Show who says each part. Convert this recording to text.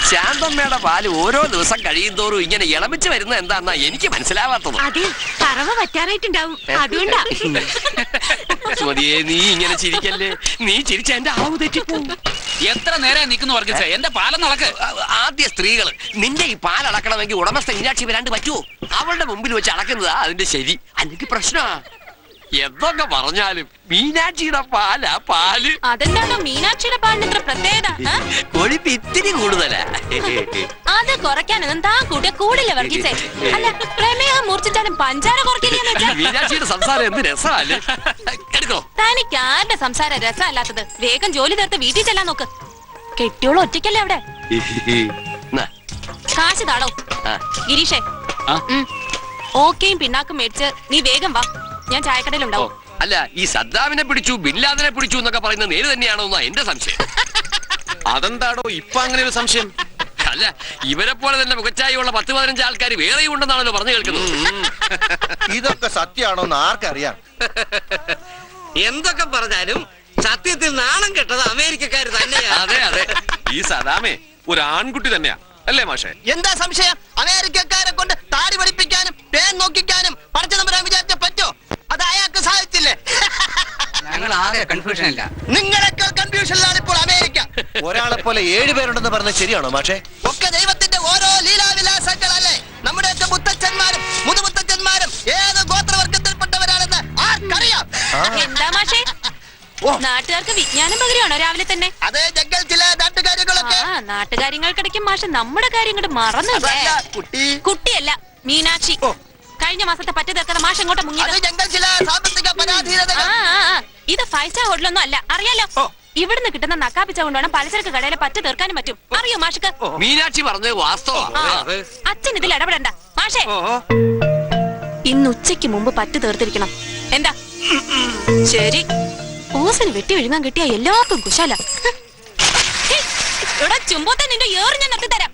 Speaker 1: ശാന്തമ്മയുടെ പാല് ഓരോ ദിവസം കഴിയുന്തോറും ഇങ്ങനെ ഇളമിച്ച് വരുന്നത് എന്താന്നാ എനിക്ക് മനസ്സിലാവാത്തത്.
Speaker 2: അതെ, പറവ പറ്റാറായിട്ടുണ്ടാവും, അതുകൊണ്ടാ.
Speaker 1: സുമതിയെ, നീ ഇങ്ങനെ ചിരിക്കല്ലേ. നീ ചിരിച്ച എന്റെ ആവു തെറ്റിപ്പോ.
Speaker 3: എത്ര നേരം നിൽക്കുന്നു വർഗീസേ, എന്റെ പാലം നടക്ക്.
Speaker 1: ആദ്യ സ്ത്രീകള് നിന്റെ ഈ പാൽ അളക്കണമെങ്കിൽ ഉടമസ്ഥ മീനാക്ഷി വരാണ്ട് പറ്റുമോ? അവളുടെ മുമ്പിൽ വെച്ച് അളക്കുന്നതാ അതിന്റെ ശരി, അല്ലെങ്കിൽ പ്രശ്നമാ. എന്തൊക്കെ പറഞ്ഞാലും മീനാക്ഷിയുടെ പാലാ പാല്.
Speaker 2: അതെന്താണോ മീനാക്ഷിയുടെ പാലിന് ഇത്ര പ്രത്യേകത?
Speaker 1: കൊഴുപ്പ് ഇത്തിരി കൂടുതലാ.
Speaker 2: അത് കുറയ്ക്കാനൊന്നും താൻ കൂടെ കൂടില്ല വർഗീസേ. അല്ല, പ്രമേഹം മൂർച്ഛിച്ചാലും പഞ്ചാര കുറയ്ക്കില്ലെന്ന് വെച്ചാൽ
Speaker 1: മീനാക്ഷിയുടെ സംസാരം എന്ത് രസമല്ലേ. എടുക്കോ.
Speaker 2: തനിക്ക് ആരുടെ സംസാരം രസമല്ലാത്തത്? വേഗം ജോലി തീർത്ത് വീട്ടിൽ ചെല്ലാൻ നോക്ക്. കെട്ടിയോളം ഒറ്റയ്ക്കല്ലേ അവിടെ. കാശ് താടോ ഗിരീഷേ. ഓക്കെയും പിന്നാക്കും മേടിച്ച് നീ വേഗം വാ, ഞാൻ ചായക്കടയിലുണ്ടാവും.
Speaker 1: അല്ല, ഈ സദ്ദാമിനെ പിടിച്ചു ബിൻ ലാദനെ പിടിച്ചു എന്നൊക്കെ പറയുന്നത് നേര് തന്നെയാണോ എന്നാ എന്റെ സംശയം.
Speaker 4: അതെന്താടോ ഇപ്പൊ അങ്ങനെ ഒരു സംശയം?
Speaker 1: അല്ല, ഇവരെ പോലെ തന്നെ മുഖച്ചായുള്ള 10-15 ആൾക്കാർ വേറെയും ഉണ്ടെന്നാണല്ലോ പറഞ്ഞു കേൾക്കുന്നത്.
Speaker 5: ഇതൊക്കെ സത്യമാണോ എന്ന് ആർക്കറിയാം?
Speaker 6: എന്തൊക്കെ പറഞ്ഞാലും സത്യത്തിൽ നാണം കെട്ടത് അമേരിക്കക്കാർ തന്നെയാ.
Speaker 1: അതെ അതെ,
Speaker 4: ഈ സദാമേ ഒരു ആൺകുട്ടി തന്നെയാ അല്ലേ മാഷേ?
Speaker 6: എന്താ സംശയം? അമേരിക്കക്കാരെ കൊണ്ട് താടി പഠിപ്പിക്കാനും പേൻ നോക്കിക്കാനും പഠിച്ച നമ്പരാൻ വിചാരിച്ച പറ്റോ? അത് അയാൾക്ക് സാധിച്ചില്ലേ?
Speaker 3: ഞങ്ങൾ ആകെ കൺഫ്യൂഷൻ ഇല്ല.
Speaker 6: നിങ്ങളൊക്കെ കൺഫ്യൂഷനിലാണ് ഇപ്പോൾ അമേരിക്ക.
Speaker 5: ഒരാളെ പോലെ 7 പേരുണ്ടെന്ന് പറഞ്ഞത് ശരിയാണോ മാഷേ?
Speaker 6: ഒക്കെ ദൈവത്തിന്റെ ഓരോ ലീലാവിലാസങ്ങളല്ലേ. നമ്മുടെയൊക്കെ മുത്തച്ഛന്മാരും മുതുമുത്തച്ഛന്മാരും ഏത് ഗോത്രവർഗത്തിൽപ്പെട്ടവരാണെന്ന് ആർക്കറിയാം?
Speaker 2: എന്താ മാഷേ, നാട്ടുകാർക്ക് വിജ്ഞാനം പകരുവാണോ രാവിലെ തന്നെ?
Speaker 6: അതേ ജംഗൽ ചില നാട്ടുകാര്യങ്ങളൊക്കെ.
Speaker 2: നാട്ടുകാര്യങ്ങൾക്കിടയ്ക്ക് മാഷ് നമ്മുടെ കാര്യങ്ങൾ മറന്നു. കുട്ടിയല്ല, മീനാക്ഷി. കഴിഞ്ഞ മാസത്തെ പറ്റി തീർക്കുന്ന മാഷ് എങ്ങോട്ട് മുങ്ങിയത്?
Speaker 6: ജംഗൽ ചില സാമ്പത്തിക പരാധീനത.
Speaker 2: ഇത് 5 സ്റ്റാർ ഹോട്ടലൊന്നും അല്ല, അറിയാലോ. ഇവിടുന്ന് കിട്ടുന്ന നക്കാപ്പിച്ച കൊണ്ടുവേണം പലചരക്ക് കടയിലെ പറ്റ് തീർക്കാനും പറ്റും. അറിയോ മാഷക്ക്?
Speaker 1: മീനാക്ഷി പറഞ്ഞത് വാസ്തവം.
Speaker 2: അച്ഛൻ ഇതിൽ ഇടപെടണ്ട മാഷേ. ഇന്ന് ഉച്ചയ്ക്ക് മുമ്പ് പറ്റ് തീർത്തിരിക്കണം. എന്താ? ശരി, ഓസിന് വെട്ടി വിഴുങ്ങാൻ കിട്ടിയ എല്ലാവർക്കും കുശാല. ഇവിടെ ചുമ്പോത്തെ നിന്റെ ഏറ് ഞാൻ നിർത്തി തരാം.